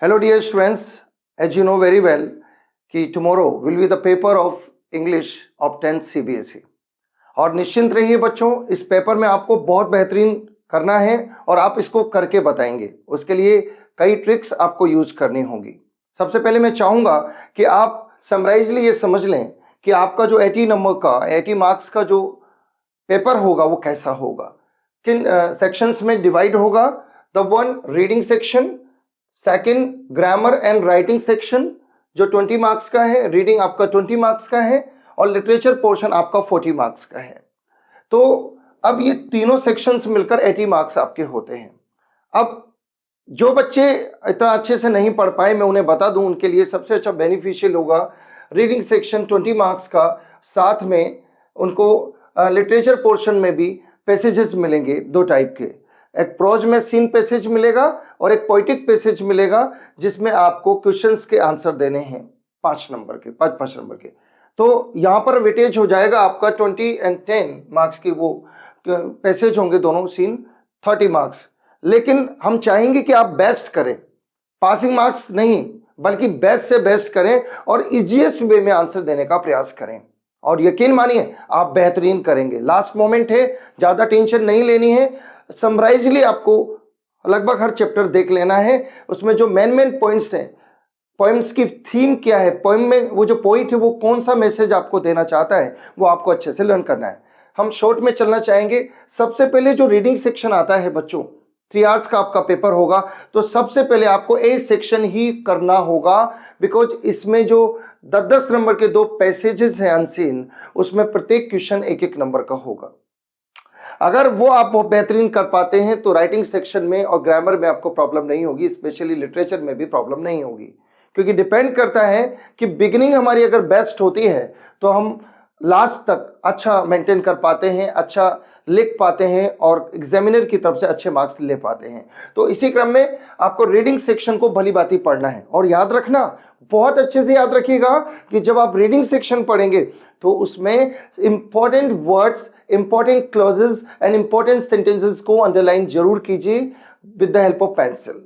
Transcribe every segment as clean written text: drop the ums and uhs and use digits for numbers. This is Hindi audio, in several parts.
Hello dear students, as you know very well कि tomorrow will be the paper of English of 10th CBSE और निश्चिंत रहिए बच्चों, इस पेपर में आपको बहुत बेहतरीन करना है और आप इसको करके बताएंगे। उसके लिए कई ट्रिक्स आपको यूज करनी होगी। सबसे पहले मैं चाहूंगा कि आप समराइजली ये समझ लें कि आपका जो 80 नंबर का 80 मार्क्स का जो पेपर होगा वो कैसा होगा, किन सेक्शंस में डिवाइड होगा। The one reading section, second grammar and writing section जो 20 मार्क्स का है, रीडिंग आपका 20 मार्क्स का है और लिटरेचर पोर्शन आपका 40 मार्क्स का है। तो अब ये तीनों सेक्शंस मिलकर 80 मार्क्स आपके होते हैं। अब जो बच्चे इतना अच्छे से नहीं पढ़ पाए, मैं उन्हें बता दूं, उनके लिए सबसे अच्छा बेनिफिशियल होगा रीडिंग सेक्शन 20 मार्क्स का, साथ में उनको लिटरेचर पोर्शन में भी पैसेजेस मिलेंगे दो टाइप के। एक प्रोज में सीन पैसेज मिलेगा और एक पोइटिक पैसेज मिलेगा जिसमें आपको क्वेश्चंस के आंसर देने हैं 5 नंबर के, 5 नंबर के। तो यहाँ पर वेटेज हो जाएगा आपका 20 and 10 मार्क्स की, वो पैसेज होंगे दोनों सीन 30 मार्क्स। लेकिन हम चाहेंगे कि आप बेस्ट करें, पासिंग मार्क्स नहीं बल्कि बेस्ट से बेस्ट करें और इजीएस्ट वे में आंसर देने का प्रयास करें और यकीन मानिए आप बेहतरीन करेंगे। लास्ट मोमेंट है, ज्यादा टेंशन नहीं लेनी है। समराइजली आपको लगभग हर चैप्टर देख लेना है, उसमें जो मेन पॉइंट्स हैं, पोएम्स की थीम क्या है, पोएम में वो जो पोइट है वो कौन सा मैसेज आपको देना चाहता है, वो आपको अच्छे से लर्न करना है। हम शॉर्ट में चलना चाहेंगे। सबसे पहले जो रीडिंग सेक्शन आता है बच्चों, 3 आवर्स का आपका पेपर होगा, तो सबसे पहले आपको ए सेक्शन ही करना होगा, बिकॉज इसमें जो 10-10 नंबर के 2 पैसेजेस हैं अनसीन, उसमें प्रत्येक क्वेश्चन 1-1 नंबर का होगा। अगर वो आप बहुत बेहतरीन कर पाते हैं तो राइटिंग सेक्शन में और ग्रामर में आपको प्रॉब्लम नहीं होगी, स्पेशली लिटरेचर में भी प्रॉब्लम नहीं होगी, क्योंकि डिपेंड करता है कि बिगिनिंग हमारी अगर बेस्ट होती है तो हम लास्ट तक अच्छा मेंटेन कर पाते हैं, अच्छा लिख पाते हैं और एग्जामिनर की तरफ से अच्छे मार्क्स ले पाते हैं। तो इसी क्रम में आपको रीडिंग सेक्शन को भली भांति पढ़ना है और याद रखना, बहुत अच्छे से याद रखिएगा कि जब आप रीडिंग सेक्शन पढ़ेंगे तो उसमें important words, important clauses and important sentences को अंडरलाइन जरूर कीजिए with the help of pencil,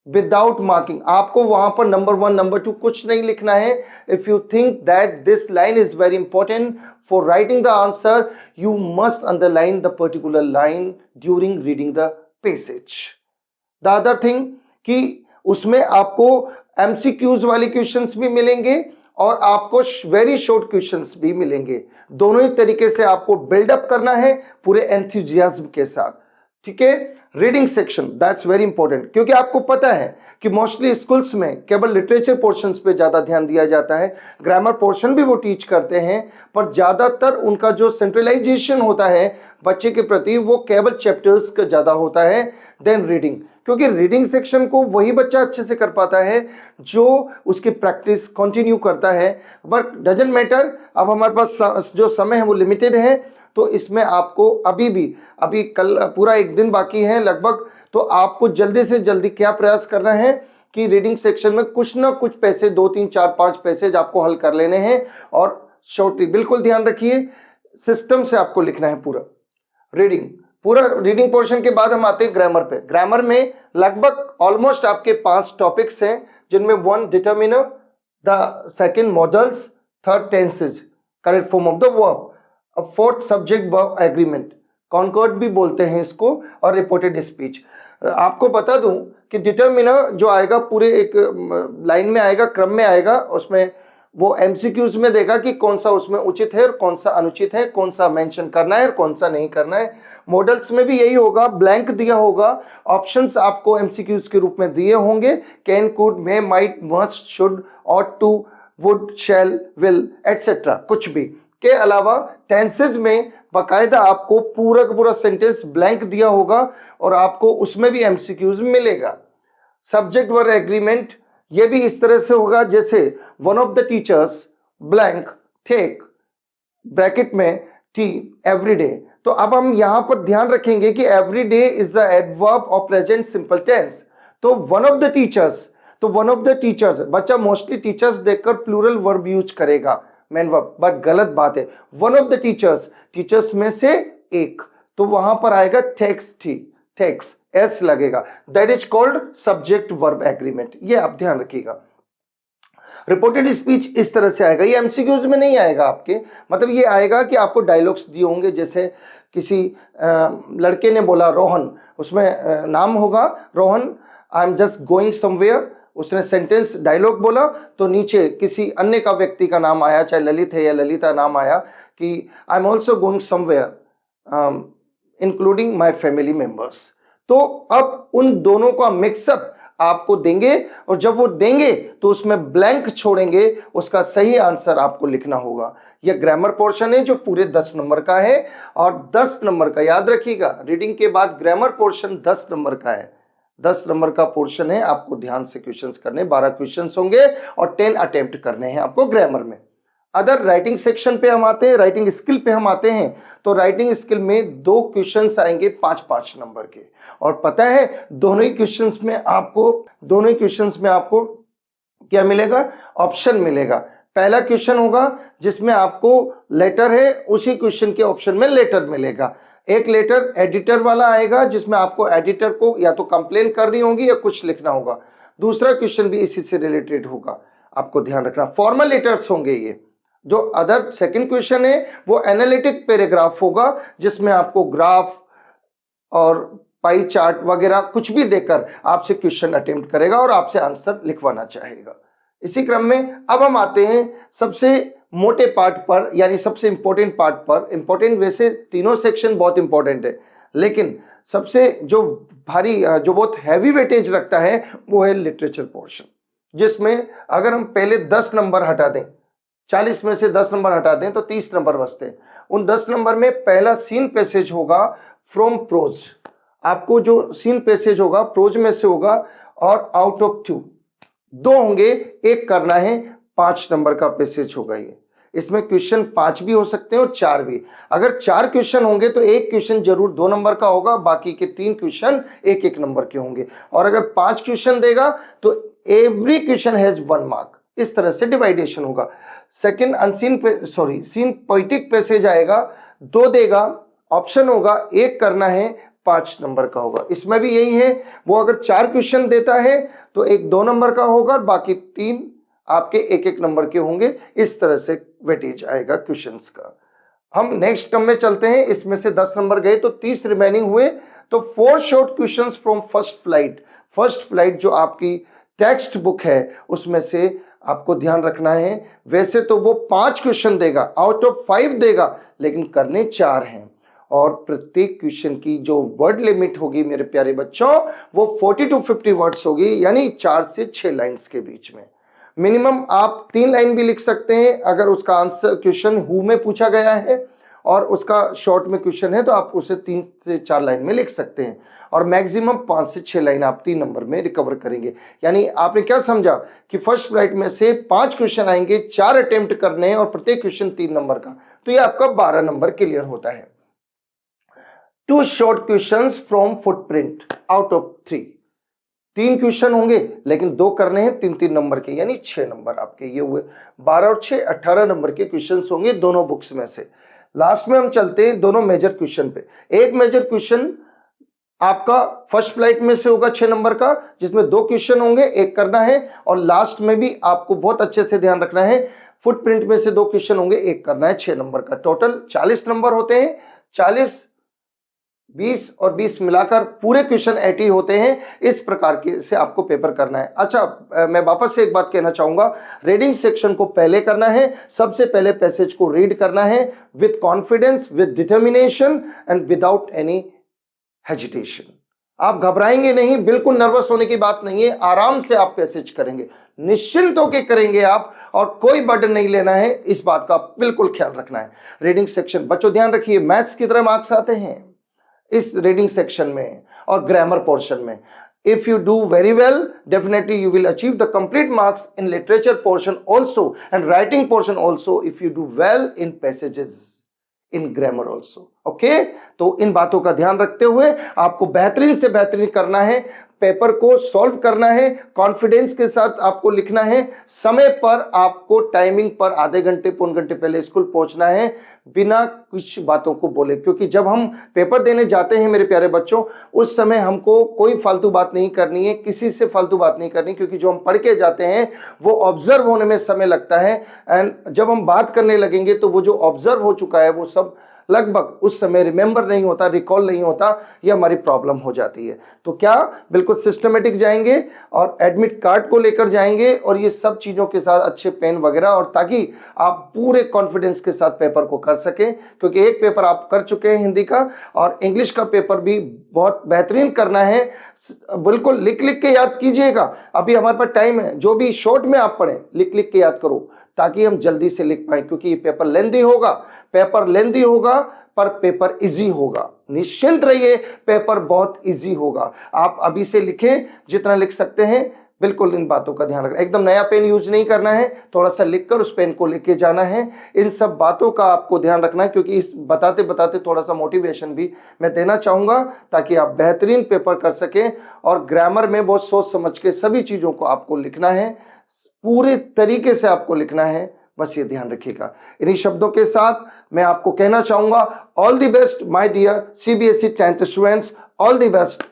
without marking. आपको वहां पर नंबर 1 नंबर 2 कुछ नहीं लिखना है। If you think that this line is very important for writing the answer, you must underline the particular line during reading the passage. The other thing कि उसमें आपको एमसीक्यूज वाले क्वेश्चंस भी मिलेंगे और आपको वेरी शॉर्ट क्वेश्चंस भी मिलेंगे। दोनों ही तरीके से आपको बिल्डअप करना है पूरे एंथुजियाज्म के साथ, ठीक है। Reading section that's very important, क्योंकि आपको पता है कि मोस्टली स्कूल्स में केवल लिटरेचर पोर्शंस पे ज्यादा ध्यान दिया जाता है। ग्रामर पोर्शन भी वो टीच करते हैं, पर ज्यादातर उनका जो सेंट्रलाइजेशन होता है बच्चे के प्रति वो केवल चैप्टर्स का ज्यादा होता है देन रीडिंग, क्योंकि रीडिंग सेक्शन को वही बच्चा अच्छे से कर पाता है जो उसकी प्रैक्टिस कंटिन्यू करता है। बट डजंट मैटर, अब हमारे पास जो समय है वो लिमिटेड है, तो इसमें आपको अभी कल पूरा 1 दिन बाकी है लगभग, तो आपको जल्दी से जल्दी क्या प्रयास करना है कि रीडिंग सेक्शन में कुछ ना कुछ पैसे 2, 3, 4, 5 पैसेज आपको हल कर लेने हैं और शॉर्टली बिल्कुल ध्यान रखिए सिस्टम से आपको लिखना है पूरा रीडिंग पोर्शन के बाद हम आते हैं ग्रामर पे। ग्रामर में लगभग ऑलमोस्ट आपके 5 टॉपिक्स हैं, जिनमें 1 determiner, the second models, third tenses, correct form of the verb, अब 4th subject verb agreement, Concord भी बोलते हैं इसको, और रिपोर्टेड स्पीच। आपको बता दूं कि डिटर्मिनर जो आएगा पूरे एक लाइन में आएगा, क्रम में आएगा, उसमें वो एमसीक्यूज में देगा कि कौन सा उसमें उचित है और कौन सा अनुचित है, कौन सा मेंशन करना है और कौन सा नहीं करना है। मॉडल्स में भी यही होगा, ब्लैंक दिया होगा, ऑप्शंस आपको एमसीक्यूज के रूप में दिए होंगे, can, could, may, might, must, should, ought to, would, shall, will etcetera, कुछ भी। के अलावा टेंसेज में बाकायदा आपको पूरा का पूरा सेंटेंस ब्लैंक दिया होगा और आपको उसमें भी एमसीक्यूज मिलेगा। सब्जेक्ट वर्ब एग्रीमेंट ये भी इस तरह से होगा जैसे one of the teachers blank take bracket में टी एवरी डे। तो अब हम यहां पर ध्यान रखेंगे कि every day is the adverb of present simple tense. तो वन ऑफ द टीचर्स, तो वन ऑफ द टीचर्स, बच्चा मोस्टली टीचर्स देखकर प्लूरल वर्ब यूज करेगा, मेन वर्ब, बट गलत बात है। One of the teachers, teachers में से एक, तो वहां पर आएगा टेक्स, टी टेक्स, एस लगेगा, that is called subject verb agreement. ये आप ध्यान रखिएगा। रिपोर्टेड स्पीच इस तरह से आएगा, ये एमसीक्यूज में नहीं आएगा आपके, मतलब ये आएगा कि आपको डायलॉग्स दिए होंगे, जैसे किसी लड़के ने बोला रोहन, उसमें नाम होगा Rohan, I am just going somewhere, उसने सेंटेंस डायलॉग बोला तो नीचे किसी अन्य का व्यक्ति का नाम आया, चाहे ललित है या ललिता नाम आया कि I am also going somewhere including my family members. तो अब उन दोनों का मिक्सअप आपको देंगे और जब वो देंगे तो उसमें ब्लैंक छोड़ेंगे, उसका सही आंसर आपको लिखना होगा। यह ग्रामर पोर्शन है जो पूरे 10 नंबर का है और 10 नंबर का याद रखिएगा, रीडिंग के बाद ग्रामर पोर्शन 10 नंबर का है, 10 नंबर का पोर्शन है, आपको ध्यान से क्वेश्चंस करने, 12 क्वेश्चंस होंगे और 10 अटेम्प्ट करने हैं आपको ग्रामर में। अदर राइटिंग सेक्शन पे हम आते हैं, राइटिंग स्किल पे हम आते हैं, तो राइटिंग स्किल में 2 क्वेश्चंस आएंगे 5-5 नंबर के, और पता है दोनों ही क्वेश्चंस में आपको क्या मिलेगा, ऑप्शन मिलेगा। पहला क्वेश्चन होगा जिसमें आपको लेटर है, उसी क्वेश्चन के ऑप्शन में लेटर मिलेगा। एक लेटर एडिटर वाला आएगा जिसमें आपको एडिटर को या तो कंप्लेन करनी होगी या कुछ लिखना होगा। दूसरा क्वेश्चन भी इसी से रिलेटेड होगा, आपको ध्यान रखना। फॉर्मल लेटर्स होंगे ये। जो अदर सेकंड क्वेश्चन है वो एनालिटिक पैराग्राफ होगा जिसमें आपको ग्राफ और पाई चार्ट वगैरह कुछ भी देकर आपसे क्वेश्चन अटेम्प्ट करेगा और आपसे आंसर लिखवाना चाहेगा। इसी क्रम में अब हम आते हैं सबसे मोटे पार्ट पर, यानी सबसे इंपॉर्टेंट पार्ट पर। इंपॉर्टेंट वैसे तीनों सेक्शन बहुत इंपॉर्टेंट है, लेकिन सबसे जो भारी, जो बहुत हैवी वेटेज रखता है वो है लिटरेचर पोर्शन, जिसमें अगर हम पहले 10 नंबर हटा दें, 40 में से 10 नंबर हटा दें तो 30 नंबर बचते हैं। उन 10 नंबर में पहला सीन पैसेज होगा फ्रॉम प्रोज, आपको जो सीन पैसेज होगा प्रोज में से होगा, और आउट ऑफ 2 होंगे, एक करना है, 5 नंबर का पैसेज होगा ये। इसमें क्वेश्चन 5 भी हो सकते हैं और 4 भी। अगर 4 क्वेश्चन होंगे तो एक क्वेश्चन जरूर 2 नंबर का होगा, बाकी के 3 क्वेश्चन 1-1 नंबर के होंगे। और अगर 5 क्वेश्चन देगा तो एवरी क्वेश्चन हैज 1 मार्क, इस तरह से डिवाइडेशन होगा। सेकंड सीन पोइटिक पैसेज आएगा, 2 देगा, ऑप्शन होगा, एक करना है, 5 नंबर का होगा। इसमें भी यही है, वो अगर 4 क्वेश्चन देता है तो एक 2 नंबर का होगा, बाकी 3 आपके 1-1 नंबर के होंगे। इस तरह से वेटेज आएगा क्वेश्चंस का। हम नेक्स्ट टर्म में चलते हैं, इसमें से 10 नंबर गए तो 30 रिमेनिंग हुए। तो 4 short questions from first flight जो आपकी टेक्स्ट बुक है उसमें से आपको ध्यान रखना है। वैसे तो वो 5 क्वेश्चन देगा, आउट ऑफ 5 देगा, लेकिन करने 4 हैं, और प्रत्येक क्वेश्चन की जो वर्ड लिमिट होगी मेरे प्यारे बच्चों वो 40 to 50 वर्ड्स होगी, यानी 4 से 6 लाइन्स के बीच में। मिनिमम आप 3 लाइन भी लिख सकते हैं अगर उसका आंसर क्वेश्चन हु में पूछा गया है और उसका शॉर्ट में क्वेश्चन है तो आप उसे 3 से 4 लाइन में लिख सकते हैं, और मैक्सिमम 5 से 6 लाइन आप 3 नंबर में रिकवर करेंगे। यानी आपने क्या समझा कि फर्स्ट फ्लाइट में से 5 क्वेश्चन आएंगे, 4 अटेम्प्ट करने हैं और प्रत्येक क्वेश्चन 3 नंबर का, तो ये आपका 12 नंबर क्लियर होता है। 2 short questions from footprint out of 3, 3 question होंगे लेकिन 2 करने हैं 3-3 नंबर के, यानी 6 नंबर आपके ये हुए। 12 और 6 18 नंबर के क्वेश्चंस होंगे दोनों बुक्स में से। लास्ट में हम चलते हैं दोनों मेजर क्वेश्चन पे। एक मेजर क्वेश्चन आपका फर्स्ट फ्लाइट में से होगा 6 नंबर का, जिसमें 2 क्वेश्चन होंगे, एक करना है, और लास्ट में भी आपको बहुत अच्छे से ध्यान रखना है, फुटप्रिंट में से 2 क्वेश्चन होंगे, एक करना है, 6 नंबर का। टोटल 40 नंबर होते हैं, 40 20 और 20 मिलाकर पूरे क्वेश्चन 80 होते हैं। इस प्रकार के से आपको पेपर करना है। अच्छा, मैं वापस से एक बात कहना चाहूंगा, रीडिंग सेक्शन को पहले करना है, सबसे पहले पैसेज को रीड करना है with confidence, with determination and without any hesitation. आप घबराएंगे नहीं, बिल्कुल नर्वस होने की बात नहीं है, आराम से आप पैसेज करेंगे, निश्चिंत होकर करेंगे आप, और कोई बर्डन नहीं लेना है, इस बात का बिल्कुल ख्याल रखना है। रीडिंग सेक्शन बच्चों ध्यान रखिए, मैथ्स की तरह मार्क्स आते हैं इस रीडिंग सेक्शन में और ग्रामर पोर्शन में। If you do very well, definitely you will achieve the complete marks in literature portion also and writing portion also if you do well in passages, in grammar also. Okay? तो इन बातों का ध्यान रखते हुए आपको बेहतरीन से बेहतरीन करना है, पेपर को सॉल्व करना है, कॉन्फिडेंस के साथ आपको लिखना है, समय पर आपको टाइमिंग पर आधे घंटे पौन घंटे पहले स्कूल पहुंचना है, बिना कुछ बातों को बोले। क्योंकि जब हम पेपर देने जाते हैं मेरे प्यारे बच्चों, उस समय हमको कोई फालतू बात नहीं करनी है, किसी से फालतू बात नहीं करनी, क्योंकि जो हम पढ़ के जाते हैं वो ऑब्जर्व होने में समय लगता है। एंड जब हम बात करने लगेंगे तो वो जो ऑब्जर्व हो चुका है वो सब लगभग उस समय रिमेंबर नहीं होता, रिकॉल नहीं होता, ये हमारी प्रॉब्लम हो जाती है। तो क्या बिल्कुल सिस्टमेटिक जाएंगे और एडमिट कार्ड को लेकर जाएंगे और ये सब चीज़ों के साथ अच्छे पेन वगैरह, और ताकि आप पूरे कॉन्फिडेंस के साथ पेपर को कर सकें। क्योंकि एक पेपर आप कर चुके हैं हिंदी का, और इंग्लिश का पेपर भी बहुत बेहतरीन करना है। बिल्कुल लिख लिख के याद कीजिएगा, अभी हमारे पास टाइम है। जो भी शॉर्ट में आप पढ़ें लिख लिख के याद करो, ताकि हम जल्दी से लिख पाए। क्योंकि ये पेपर लेंदी होगा, पर पेपर इजी होगा। निश्चिंत रहिए, पेपर बहुत इजी होगा। आप अभी से लिखें जितना लिख सकते हैं। बिल्कुल इन बातों का ध्यान रखना, एकदम नया पेन यूज नहीं करना है, थोड़ा सा लिखकर उस पेन को लेके जाना है। इन सब बातों का आपको ध्यान रखना है, क्योंकि इस बताते बताते थोड़ा सा मोटिवेशन भी मैं देना चाहूंगा, ताकि आप बेहतरीन पेपर कर सकें। और ग्रामर में बहुत सोच समझ के सभी चीजों को आपको लिखना है, पूरे तरीके से आपको लिखना है, बस ये ध्यान रखिएगा। इन्हीं शब्दों के साथ मैं आपको कहना चाहूंगा, all the best my dear CBSE 10th students, all the best.